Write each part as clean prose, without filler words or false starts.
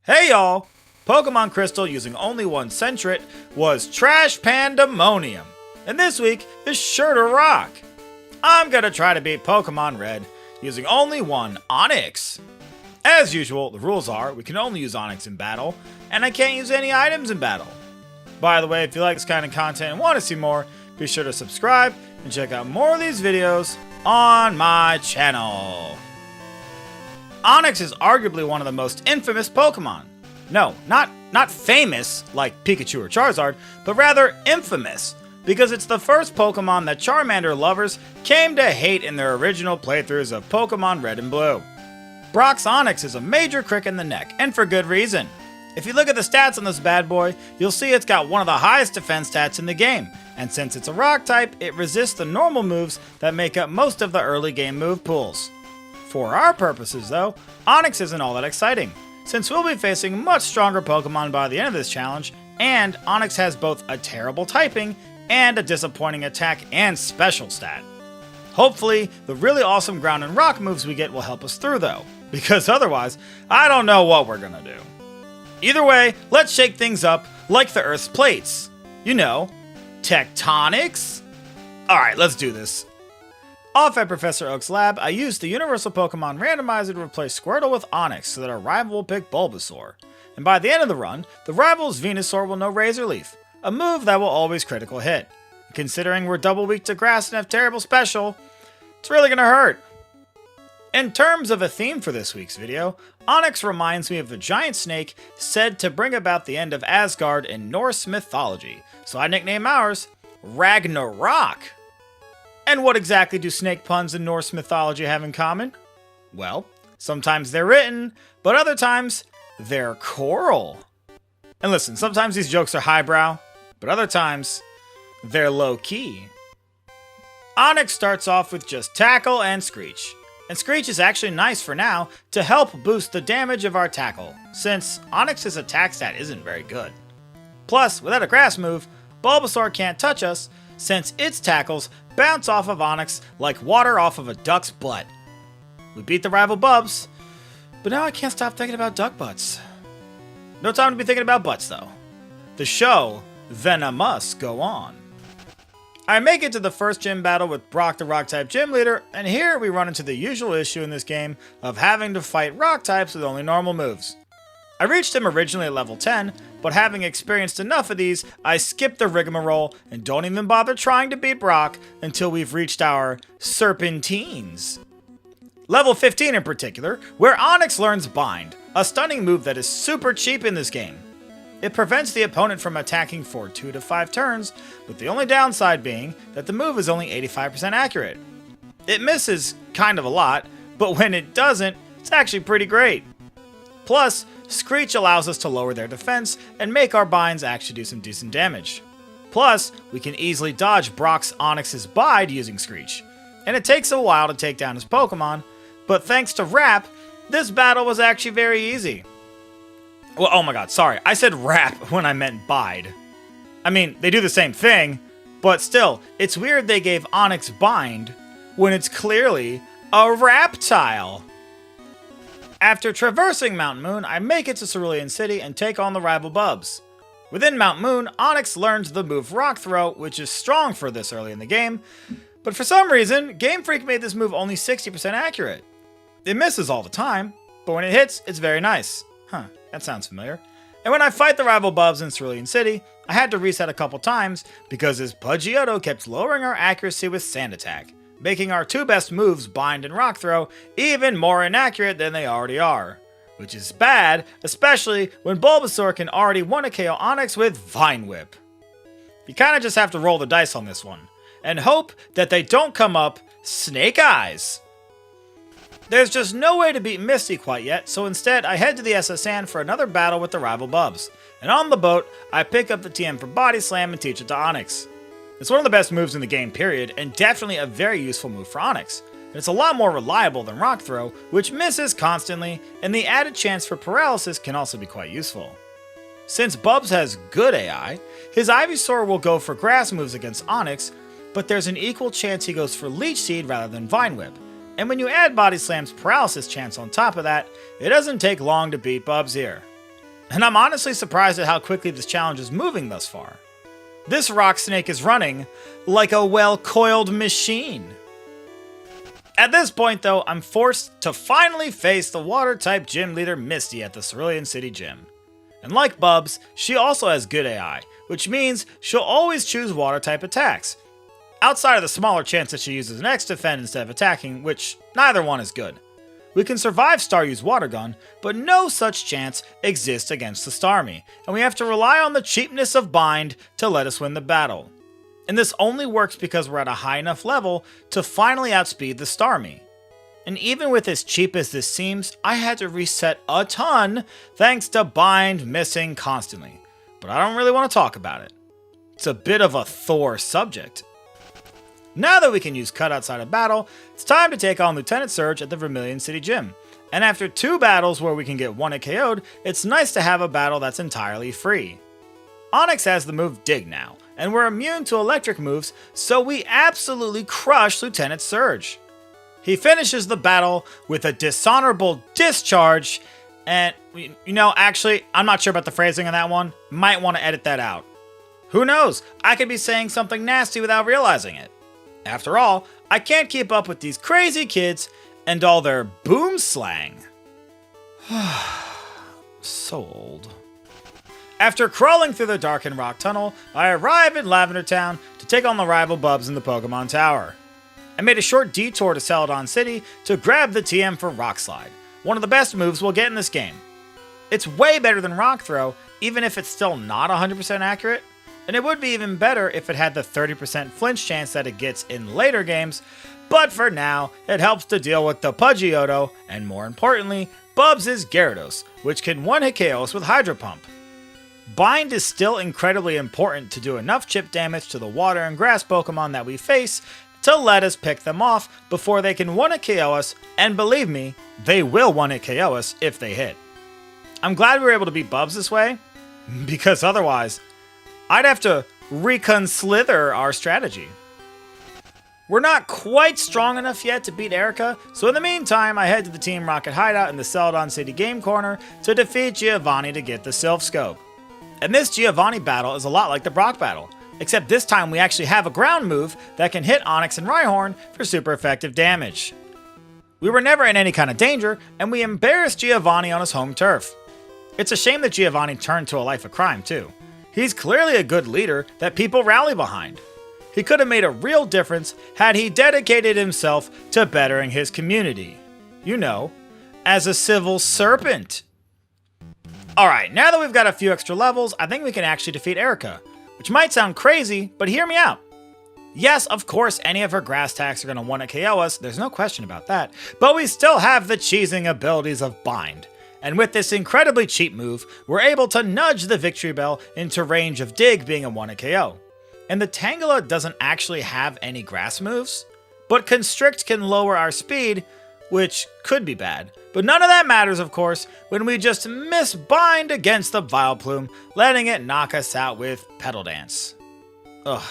Hey y'all! Pokemon Crystal using only one Sentret was trash pandemonium, and this week is sure to rock. I'm gonna try to beat Pokemon Red using only one Onix. As usual, the rules are we can only use Onix in battle, and I can't use any items in battle. By the way, if you like this kind of content and want to see more, be sure to subscribe and check out more of these videos on my channel. Onix is arguably one of the most infamous Pokemon. No, not famous like Pikachu or Charizard, but rather infamous, because it's the first Pokemon that Charmander lovers came to hate in their original playthroughs of Pokemon Red and Blue. Brock's Onix is a major crick in the neck, and for good reason. If you look at the stats on this bad boy, you'll see it's got one of the highest defense stats in the game, and since it's a rock type, it resists the normal moves that make up most of the early game move pools. For our purposes though, Onix isn't all that exciting, since we'll be facing much stronger Pokemon by the end of this challenge, and Onix has both a terrible typing and a disappointing attack and special stat. Hopefully, the really awesome ground and rock moves we get will help us through though, because otherwise, I don't know what we're gonna do. Either way, let's shake things up like the Earth's plates. You know, tectonics? Alright, let's do this. Off at Professor Oak's lab, I used the Universal Pokemon Randomizer to replace Squirtle with Onix so that our rival will pick Bulbasaur. And by the end of the run, the rival's Venusaur will know Razor Leaf, a move that will always critical hit. Considering we're double weak to grass and have terrible special, it's really gonna hurt. In terms of a theme for this week's video, Onix reminds me of the giant snake said to bring about the end of Asgard in Norse mythology, so I nickname ours RagnaROCK. And what exactly do snake puns in Norse mythology have in common? Well, sometimes they're written, but other times they're choral. And listen, sometimes these jokes are highbrow, but other times they're low-key. Onix starts off with just Tackle and Screech. And Screech is actually nice for now to help boost the damage of our Tackle, since Onix's attack stat isn't very good. Plus, without a grass move, Bulbasaur can't touch us, since its tackles bounce off of Onix like water off of a duck's butt. We beat the rival Bubs, but now I can't stop thinking about duck butts. No time to be thinking about butts though. The show then must go on. I make it to the first gym battle with Brock the rock type gym leader, and here we run into the usual issue in this game of having to fight rock types with only normal moves. I reached him originally at level 10, but having experienced enough of these, I skip the rigmarole and don't even bother trying to beat Brock until we've reached our Serpentines. Level 15 in particular, where Onix learns Bind, a stunning move that is super cheap in this game. It prevents the opponent from attacking for 2 to 5 turns, with the only downside being that the move is only 85% accurate. It misses kind of a lot, but when it doesn't, it's actually pretty great. Plus, Screech allows us to lower their defense and make our binds actually do some decent damage. Plus, we can easily dodge Brock's Onix's Bide using Screech, and it takes a while to take down his Pokemon, but thanks to Rap, this battle was actually very easy. Well, oh my god, sorry, I said Rap when I meant Bide. I mean, they do the same thing, but still, it's weird they gave Onix Bind when it's clearly a Reptile. After traversing Mount Moon, I make it to Cerulean City and take on the rival Bubs. Within Mount Moon, Onix learns the move Rock Throw, which is strong for this early in the game, but for some reason, Game Freak made this move only 60% accurate. It misses all the time, but when it hits, it's very nice. Huh, that sounds familiar. And when I fight the rival Bubs in Cerulean City, I had to reset a couple times because his Pidgeotto kept lowering our accuracy with Sand Attack, making our two best moves, Bind and Rock Throw, even more inaccurate than they already are. Which is bad, especially when Bulbasaur can already 1-KO Onix with Vine Whip. You kinda just have to roll the dice on this one, and hope that they don't come up Snake Eyes. There's just no way to beat Misty quite yet, so instead I head to the SS Sand for another battle with the rival Bubs. And on the boat, I pick up the TM for Body Slam and teach it to Onix. It's one of the best moves in the game, period, and definitely a very useful move for Onix. It's a lot more reliable than Rock Throw, which misses constantly, and the added chance for paralysis can also be quite useful. Since Bubs has good AI, his Ivysaur will go for grass moves against Onix, but there's an equal chance he goes for Leech Seed rather than Vine Whip. And when you add Body Slam's paralysis chance on top of that, it doesn't take long to beat Bubs here. and I'm honestly surprised at how quickly this challenge is moving thus far. This rock snake is running like a well-coiled machine. At this point though, I'm forced to finally face the water-type gym leader Misty at the Cerulean City Gym. And like Bubs, she also has good AI, which means she'll always choose water-type attacks. Outside of the smaller chance that she uses an X to defend instead of attacking, which neither one is good. We can survive Staryu's water gun, but no such chance exists against the Starmie, and we have to rely on the cheapness of Bind to let us win the battle. And this only works because we're at a high enough level to finally outspeed the Starmie. And even with as cheap as this seems, I had to reset a ton thanks to Bind missing constantly. But I don't really want to talk about it. It's a bit of a Thor subject. Now that we can use Cut outside of battle, it's time to take on Lieutenant Surge at the Vermilion City Gym. And after 2 battles where we can get 1-hit KO'd, it's nice to have a battle that's entirely free. Onix has the move Dig now, and we're immune to electric moves, so we absolutely crush Lieutenant Surge. He finishes the battle with a dishonorable discharge, and, actually, I'm not sure about the phrasing on that one. Might want to edit that out. Who knows? I could be saying something nasty without realizing it. After all, I can't keep up with these crazy kids and all their boom slang. So old. After crawling through the darkened rock tunnel, I arrive in Lavender Town to take on the rival Bubs in the Pokemon Tower. I made a short detour to Celadon City to grab the TM for Rock Slide, one of the best moves we'll get in this game. It's way better than Rock Throw, even if it's still not 100% accurate. And it would be even better if it had the 30% flinch chance that it gets in later games, but for now, it helps to deal with the Pidgeotto, and more importantly, Bubs' Gyarados, which can 1-hit KO us with Hydro Pump. Bind is still incredibly important to do enough chip damage to the water and grass Pokemon that we face to let us pick them off before they can 1-hit KO us, and believe me, they will 1-hit KO us if they hit. I'm glad we were able to beat Bubs this way, because otherwise, I'd have to reconsider our strategy. We're not quite strong enough yet to beat Erica, so in the meantime, I head to the Team Rocket hideout in the Celadon City Game Corner to defeat Giovanni to get the Sylph Scope. And this Giovanni battle is a lot like the Brock battle, except this time we actually have a ground move that can hit Onix and Rhyhorn for super effective damage. We were never in any kind of danger, and we embarrassed Giovanni on his home turf. It's a shame that Giovanni turned to a life of crime too. He's clearly a good leader that people rally behind. He could have made a real difference had he dedicated himself to bettering his community. You know, as a civil serpent. Alright, now that we've got a few extra levels, I think we can actually defeat Erica. Which might sound crazy, but hear me out. Yes, of course, any of her grass attacks are going to 1-hit KO us, there's no question about that. But we still have the cheesing abilities of Bind. And with this incredibly cheap move, we're able to nudge the Victory Bell into range of Dig being a 1-hit KO. And the Tangela doesn't actually have any grass moves, but Constrict can lower our speed, which could be bad. But none of that matters, of course, when we just misbind against the Vileplume, letting it knock us out with Petal Dance. Ugh,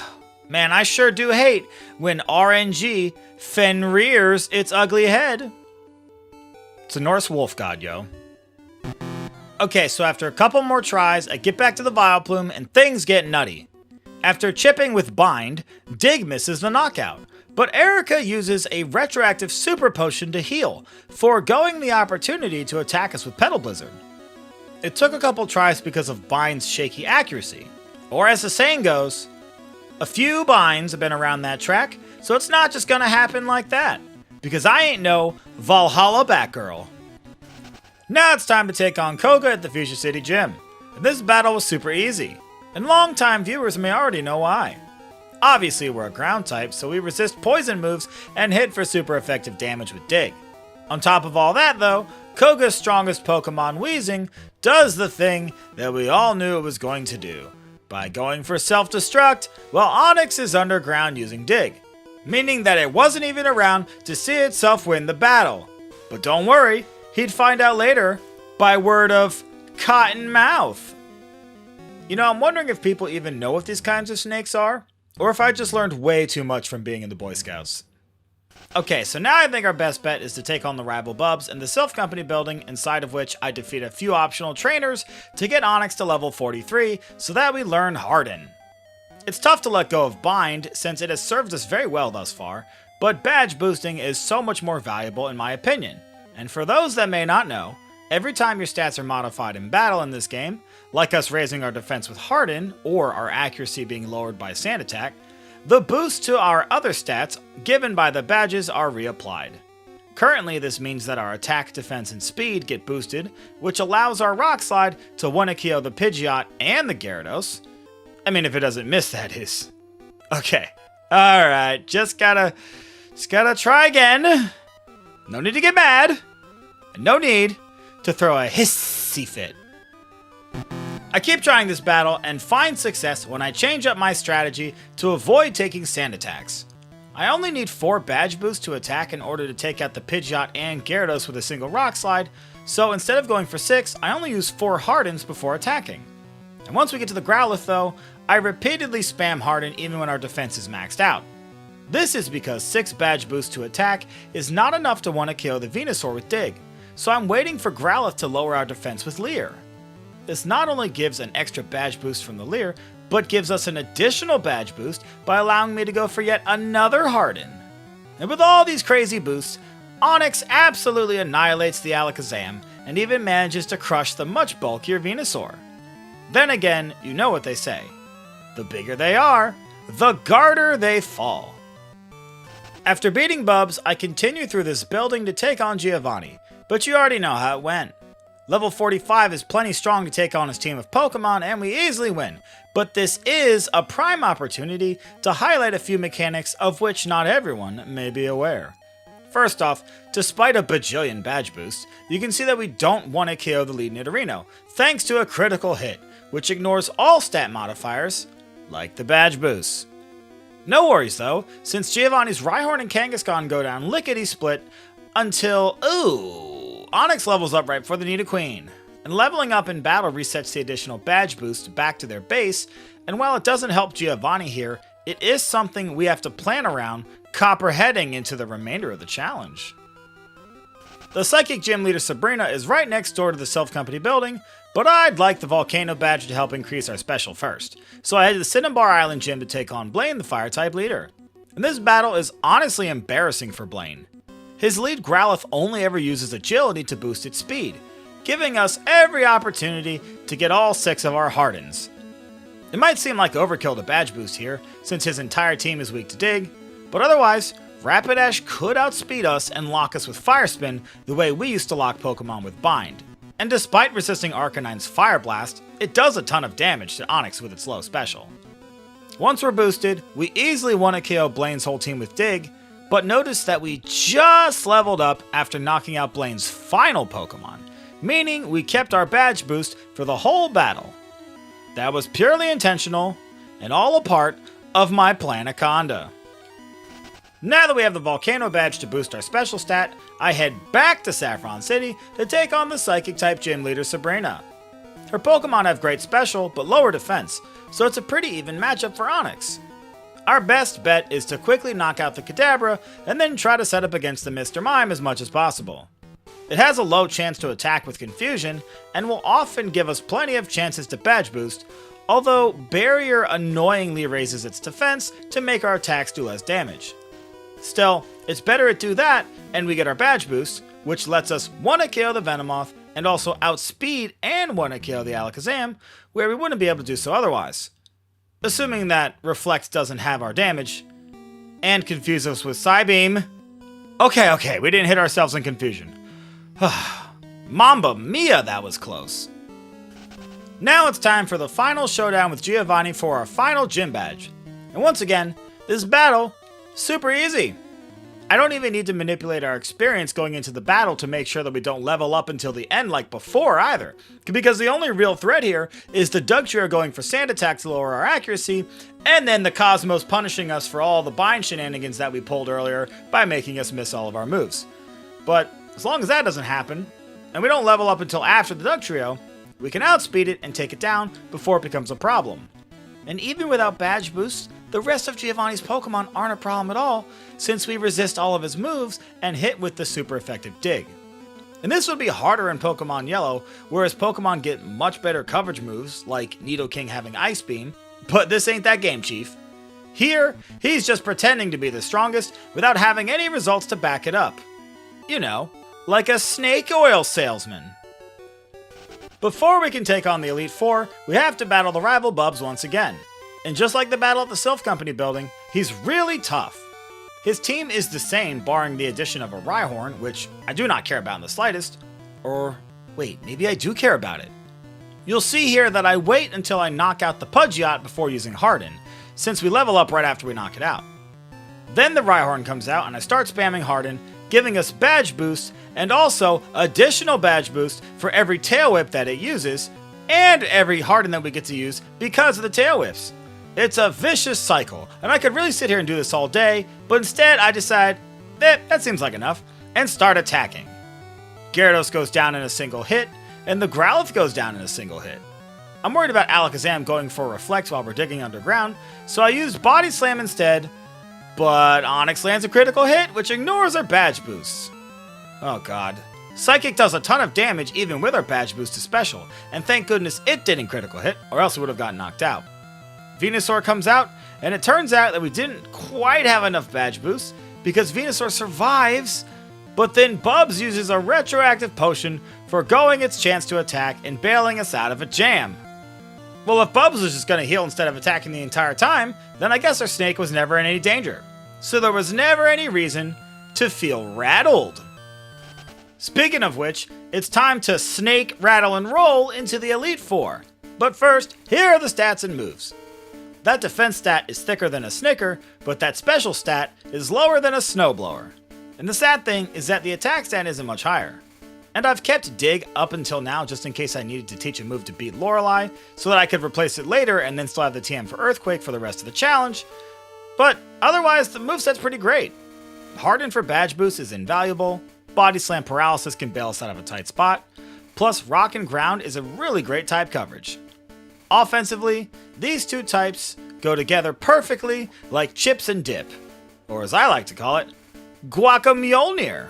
man, I sure do hate when RNG Fenrir's its ugly head. It's a Norse wolf god, yo. Okay, so after a couple more tries, I get back to the Vileplume and things get nutty. After chipping with Bind, Dig misses the knockout, but Erica uses a retroactive super potion to heal, foregoing the opportunity to attack us with Petal Blizzard. It took a couple tries because of Bind's shaky accuracy, or as the saying goes, a few binds have been around that track, so it's not just gonna happen like that, because I ain't no Valhalla Batgirl. Now it's time to take on Koga at the Fuchsia City Gym. This battle was super easy, and longtime viewers may already know why. Obviously we're a ground type, so we resist poison moves and hit for super effective damage with Dig. On top of all that though, Koga's strongest Pokemon, Weezing, does the thing that we all knew it was going to do, by going for self-destruct while Onix is underground using Dig, meaning that it wasn't even around to see itself win the battle. But don't worry, he'd find out later by word of cotton mouth. You know, I'm wondering if people even know what these kinds of snakes are, or if I just learned way too much from being in the Boy Scouts. Okay, so now I think our best bet is to take on the rival Bubs in the Sylph Company building, inside of which I defeat a few optional trainers to get Onix to level 43 so that we learn Harden. It's tough to let go of Bind since it has served us very well thus far, but badge boosting is so much more valuable in my opinion. And for those that may not know, every time your stats are modified in battle in this game, like us raising our defense with Harden or our accuracy being lowered by Sand Attack, the boosts to our other stats given by the badges are reapplied. Currently, this means that our attack, defense, and speed get boosted, which allows our Rock Slide to 1-KO the Pidgeot and the Gyarados. I mean, if it doesn't miss, that is. Okay. Alright, just gotta try again. No need to get mad. And no need to throw a hissy fit. I keep trying this battle and find success when I change up my strategy to avoid taking sand attacks. I only need 4 badge boosts to attack in order to take out the Pidgeot and Gyarados with a single Rock Slide, so instead of going for 6, I only use 4 Hardens before attacking. And once we get to the Growlithe though, I repeatedly spam Harden even when our defense is maxed out. This is because 6 badge boosts to attack is not enough to 1-KO the Venusaur with Dig, so I'm waiting for Growlithe to lower our defense with Leer. This not only gives an extra badge boost from the Leer, but gives us an additional badge boost by allowing me to go for yet another Harden. And with all these crazy boosts, Onix absolutely annihilates the Alakazam and even manages to crush the much bulkier Venusaur. Then again, you know what they say. The bigger they are, the harder they fall. After beating Bubs, I continue through this building to take on Giovanni, but you already know how it went. Level 45 is plenty strong to take on his team of Pokemon, and we easily win, but this is a prime opportunity to highlight a few mechanics of which not everyone may be aware. First off, despite a bajillion badge boosts, you can see that we don't 1-KO the lead Nidorino, thanks to a critical hit, which ignores all stat modifiers, like the badge boosts. No worries though, since Giovanni's Rhyhorn and Kangaskhan go down lickety-split until, Onix levels up right before the Nidoqueen. And leveling up in battle resets the additional badge boost back to their base, and while it doesn't help Giovanni here, it is something we have to plan around copperheading into the remainder of the challenge. The Psychic Gym Leader Sabrina is right next door to the Sylph Company building, but I'd like the Volcano Badge to help increase our special first, so I head to the Cinnabar Island Gym to take on Blaine, the Fire-type leader. And this battle is honestly embarrassing for Blaine. His lead Growlithe only ever uses agility to boost its speed, giving us every opportunity to get all 6 of our Hardens. It might seem like overkill to badge boost here, since his entire team is weak to Dig, but otherwise, Rapidash could outspeed us and lock us with Fire Spin the way we used to lock Pokemon with Bind. And despite resisting Arcanine's Fire Blast, it does a ton of damage to Onix with its low special. Once we're boosted, we easily 1-KO Blaine's whole team with Dig, but notice that we just leveled up after knocking out Blaine's final Pokemon, meaning we kept our badge boost for the whole battle. That was purely intentional, and all a part of my Planaconda. Now that we have the Volcano Badge to boost our special stat, I head back to Saffron City to take on the Psychic-type Gym Leader Sabrina. Her Pokemon have great special, but lower defense, so it's a pretty even matchup for Onix. Our best bet is to quickly knock out the Kadabra, and then try to set up against the Mr. Mime as much as possible. It has a low chance to attack with Confusion, and will often give us plenty of chances to badge boost, although Barrier annoyingly raises its defense to make our attacks do less damage. Still, it's better to do that, and we get our badge boost, which lets us 1-KO the Venomoth, and also outspeed and 1-KO the Alakazam, where we wouldn't be able to do so otherwise. Assuming that Reflect doesn't have our damage, and confuse us with Psybeam. Okay, we didn't hit ourselves in confusion. Mamma mia, that was close. Now it's time for the final showdown with Giovanni for our final gym badge. And once again, this battle, super easy. I don't even need to manipulate our experience going into the battle to make sure that we don't level up until the end like before either. Because the only real threat here is the Dugtrio going for Sand Attack to lower our accuracy, and then the Cosmos punishing us for all the bind shenanigans that we pulled earlier by making us miss all of our moves. But as long as that doesn't happen, and we don't level up until after the Dugtrio, we can outspeed it and take it down before it becomes a problem. And even without badge boosts, the rest of Giovanni's Pokemon aren't a problem at all, since we resist all of his moves and hit with the super effective dig. And this would be harder in Pokemon Yellow, whereas Pokemon get much better coverage moves, like Nidoking having Ice Beam, but this ain't that game, Chief. Here, he's just pretending to be the strongest without having any results to back it up. You know, like a snake oil salesman. Before we can take on the Elite Four, we have to battle the rival Bubs once again. And just like the battle at the Sylph Company building, he's really tough. His team is the same, barring the addition of a Rhyhorn, which I do not care about in the slightest. Or, wait, maybe I do care about it. You'll see here that I wait until I knock out the Pudgeot before using Harden, since we level up right after we knock it out. Then the Rhyhorn comes out and I start spamming Harden, giving us badge boosts, and also additional badge boosts for every Tail Whip that it uses, and every Harden that we get to use because of the Tail Whips. It's a vicious cycle, and I could really sit here and do this all day, but instead I decide, that seems like enough, and start attacking. Gyarados goes down in a single hit, and the Growlithe goes down in a single hit. I'm worried about Alakazam going for Reflect while we're digging underground, so I use Body Slam instead, but Onix lands a critical hit, which ignores our badge boosts. Oh god. Psychic does a ton of damage even with our badge boost to special, and thank goodness it didn't critical hit, or else we would have gotten knocked out. Venusaur comes out, and it turns out that we didn't quite have enough badge boosts, because Venusaur survives, but then Bubs uses a retroactive potion, foregoing its chance to attack and bailing us out of a jam. Well, if Bubs was just going to heal instead of attacking the entire time, then I guess our snake was never in any danger. So there was never any reason to feel rattled. Speaking of which, it's time to snake, rattle, and roll into the Elite Four. But first, here are the stats and moves. That defense stat is thicker than a Snicker, but that special stat is lower than a Snowblower. And the sad thing is that the attack stat isn't much higher. And I've kept Dig up until now just in case I needed to teach a move to beat Lorelei, so that I could replace it later and then still have the TM for Earthquake for the rest of the challenge. But otherwise, the moveset's pretty great. Harden for badge boost is invaluable, Body Slam Paralysis can bail us out of a tight spot, plus Rock and Ground is a really great type coverage. Offensively, these two types go together perfectly like chips and dip, or as I like to call it, Guacamole.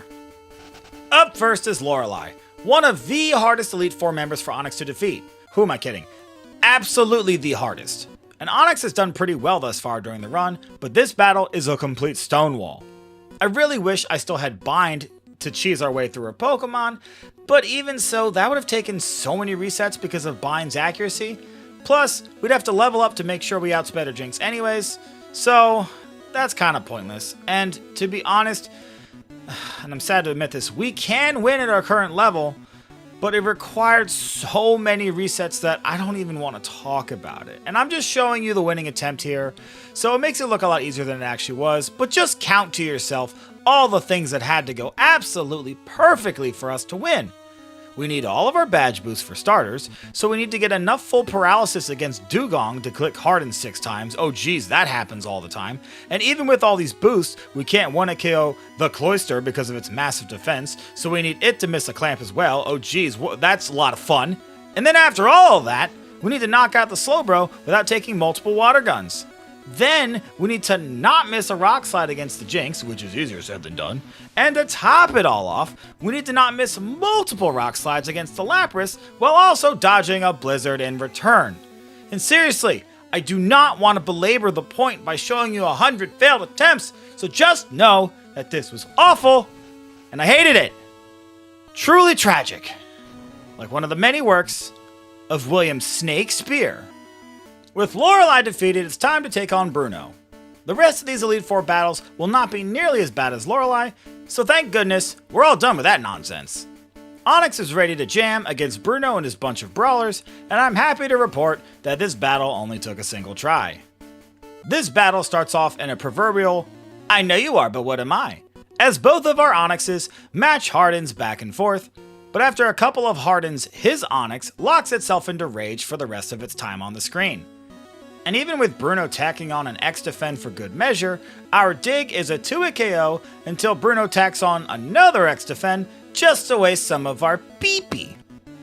Up first is Lorelei, one of the hardest Elite Four members for Onix to defeat. Who am I kidding? Absolutely the hardest. And Onix has done pretty well thus far during the run, but this battle is a complete stonewall. I really wish I still had Bind to cheese our way through her Pokemon, but even so, that would have taken so many resets because of Bind's accuracy. Plus, we'd have to level up to make sure we outsped her Jinx anyways, so that's kind of pointless. And to be honest, and I'm sad to admit this, we can win at our current level, but it required so many resets that I don't even want to talk about it. And I'm just showing you the winning attempt here, so it makes it look a lot easier than it actually was, but just count to yourself all the things that had to go absolutely perfectly for us to win. We need all of our badge boosts for starters, so we need to get enough full paralysis against Dugong to click Harden 6 times. Oh geez, that happens all the time. And even with all these boosts, we can't 1-hit KO the Cloyster because of its massive defense, so we need it to miss a clamp as well. Oh geez, that's a lot of fun. And then after all of that, we need to knock out the Slowbro without taking multiple water guns. Then, we need to not miss a Rock Slide against the Jinx, which is easier said than done. And to top it all off, we need to not miss multiple Rock Slides against the Lapras, while also dodging a Blizzard in return. And seriously, I do not want to belabor the point by showing you 100 failed attempts, so just know that this was awful, and I hated it. Truly tragic. Like one of the many works of William Snakespeare. With Lorelei defeated, it's time to take on Bruno. The rest of these Elite Four battles will not be nearly as bad as Lorelei, so thank goodness we're all done with that nonsense. Onix is ready to jam against Bruno and his bunch of brawlers, and I'm happy to report that this battle only took a single try. This battle starts off in a proverbial, I know you are, but what am I? As both of our Onixes match Hardens back and forth, but after a couple of Hardens, his Onix locks itself into rage for the rest of its time on the screen. And even with Bruno tacking on an X-Defend for good measure, our dig is a 2-hit KO until Bruno tacks on another X-Defend just to waste some of our PP.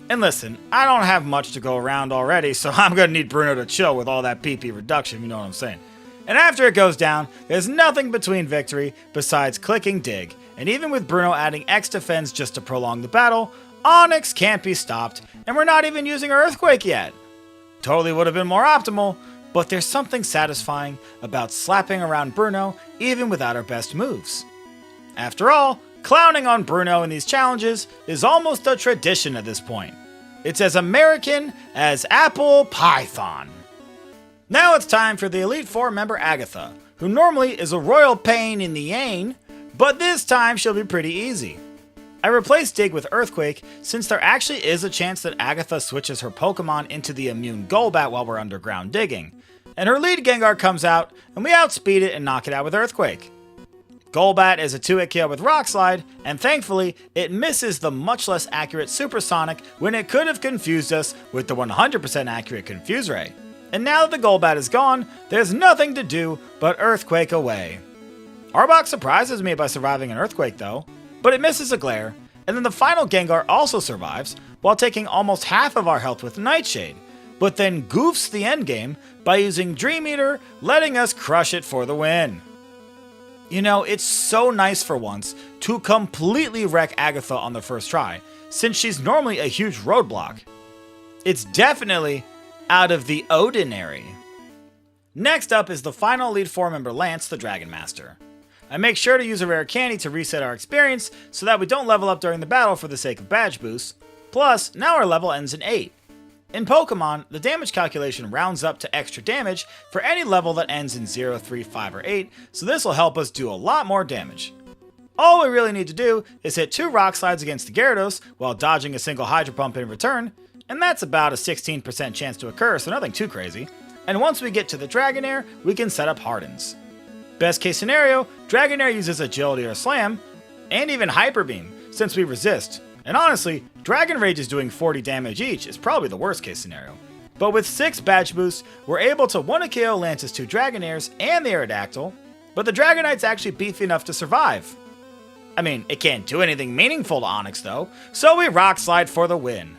And listen, I don't have much to go around already, so I'm gonna need Bruno to chill with all that PP reduction, you know what I'm saying. And after it goes down, there's nothing between victory besides clicking dig, and even with Bruno adding X defense just to prolong the battle, Onix can't be stopped, and we're not even using Earthquake yet. Totally would have been more optimal, but there's something satisfying about slapping around Bruno even without our best moves. After all, clowning on Bruno in these challenges is almost a tradition at this point. It's as American as Apple Python. Now it's time for the Elite Four member Agatha, who normally is a royal pain in the ain, but this time she'll be pretty easy. I replaced Dig with Earthquake since there actually is a chance that Agatha switches her Pokemon into the immune Golbat while we're underground digging, and her lead Gengar comes out and we outspeed it and knock it out with Earthquake. Golbat is a 2-hit KO with Rock Slide, and thankfully it misses the much less accurate Supersonic when it could have confused us with the 100% accurate Confuse Ray. And now that the Golbat is gone, there's nothing to do but Earthquake away. Arbok surprises me by surviving an Earthquake though, but it misses a Glare, and then the final Gengar also survives while taking almost half of our health with Nightshade, but then goofs the endgame by using Dream Eater, letting us crush it for the win. You know, it's so nice for once to completely wreck Agatha on the first try, since she's normally a huge roadblock. It's definitely out of the ordinary. Next up is the final Elite Four member Lance, the Dragon Master. I make sure to use a rare candy to reset our experience so that we don't level up during the battle for the sake of badge boosts. Plus, now our level ends in 8. In Pokemon, the damage calculation rounds up to extra damage for any level that ends in 0, 3, 5, or 8, so this will help us do a lot more damage. All we really need to do is hit 2 Rock Slides against the Gyarados while dodging a single Hydro Pump in return, and that's about a 16% chance to occur, so nothing too crazy. And once we get to the Dragonair, we can set up Hardens. Best case scenario, Dragonair uses Agility or Slam, and even Hyper Beam, since we resist. And honestly, Dragon Rage is doing 40 damage each is probably the worst case scenario. But with 6 badge boosts, we're able to 1-hit KO Lance's 2 Dragonairs and the Aerodactyl, but the Dragonite's actually beefy enough to survive. I mean, it can't do anything meaningful to Onix though, so we Rock Slide for the win.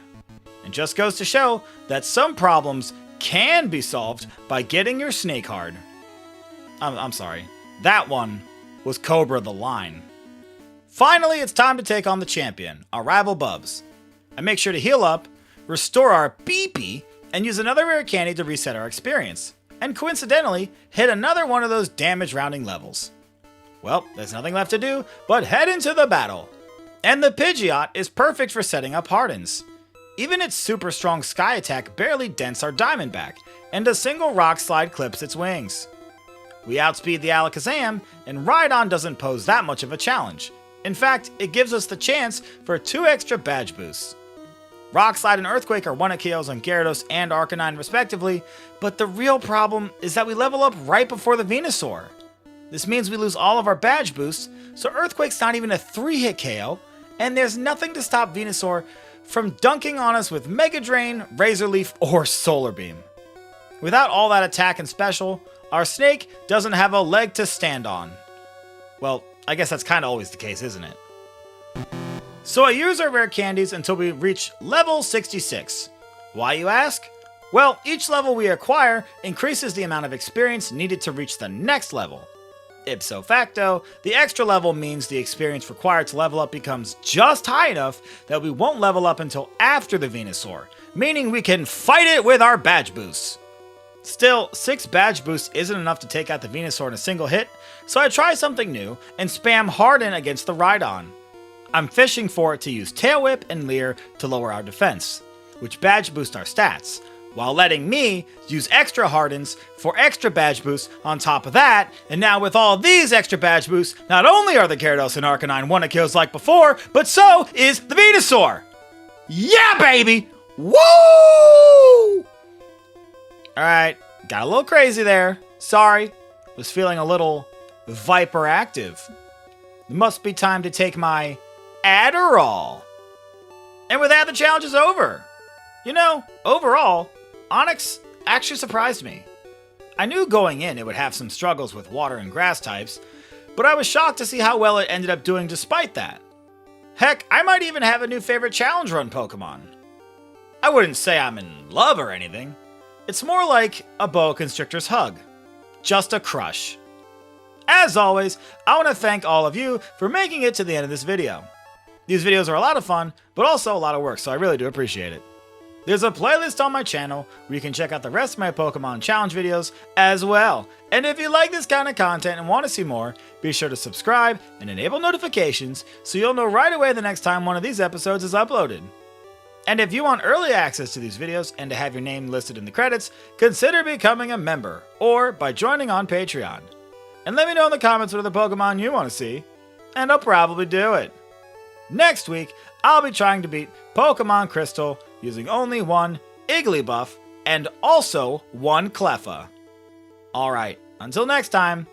It just goes to show that some problems can be solved by getting your Snake hard. I'm sorry, that one was Cobra the Line. Finally, it's time to take on the champion, our rival Bubs. I make sure to heal up, restore our BP, and use another rare candy to reset our experience. And coincidentally, hit another one of those damage rounding levels. Well, there's nothing left to do but head into the battle. And the Pidgeot is perfect for setting up Hardens. Even its super strong Sky Attack barely dents our Diamondback, and a single Rock Slide clips its wings. We outspeed the Alakazam, and Rhydon doesn't pose that much of a challenge. In fact, it gives us the chance for 2 extra badge boosts. Rock Slide and Earthquake are 1-hit KOs on Gyarados and Arcanine respectively, but the real problem is that we level up right before the Venusaur. This means we lose all of our badge boosts, so Earthquake's not even a 3-hit KO, and there's nothing to stop Venusaur from dunking on us with Mega Drain, Razor Leaf, or Solar Beam. Without all that attack and special, our Snake doesn't have a leg to stand on. Well, I guess that's kind of always the case, isn't it? So I use our rare candies until we reach level 66. Why, you ask? Well, each level we acquire increases the amount of experience needed to reach the next level. Ipso facto, the extra level means the experience required to level up becomes just high enough that we won't level up until after the Venusaur, meaning we can fight it with our badge boosts. Still, 6 badge boosts isn't enough to take out the Venusaur in a single hit, so I try something new and spam Harden against the Rhydon. I'm fishing for it to use Tail Whip and Leer to lower our defense, which badge boost our stats, while letting me use extra Hardens for extra badge boosts on top of that, and now with all these extra badge boosts, not only are the Gyarados and Arcanine 1-hit kills like before, but so is the Venusaur! Yeah, baby! Woo! Alright, got a little crazy there. Sorry, was feeling a little Viper active. It must be time to take my Adderall. And with that, the challenge is over. You know, overall, Onix actually surprised me. I knew going in it would have some struggles with water and grass types, but I was shocked to see how well it ended up doing despite that. Heck, I might even have a new favorite challenge run Pokemon. I wouldn't say I'm in love or anything. It's more like a boa constrictor's hug. just a crush. As always, I want to thank all of you for making it to the end of this video. These videos are a lot of fun, but also a lot of work, so I really do appreciate it. There's a playlist on my channel where you can check out the rest of my Pokemon challenge videos as well. And if you like this kind of content and want to see more, be sure to subscribe and enable notifications so you'll know right away the next time one of these episodes is uploaded. And if you want early access to these videos and to have your name listed in the credits, consider becoming a member or by joining on Patreon. And let me know in the comments what other Pokemon you want to see, and I'll probably do it. Next week, I'll be trying to beat Pokemon Crystal using only one Igglybuff and also one Cleffa. Alright, until next time,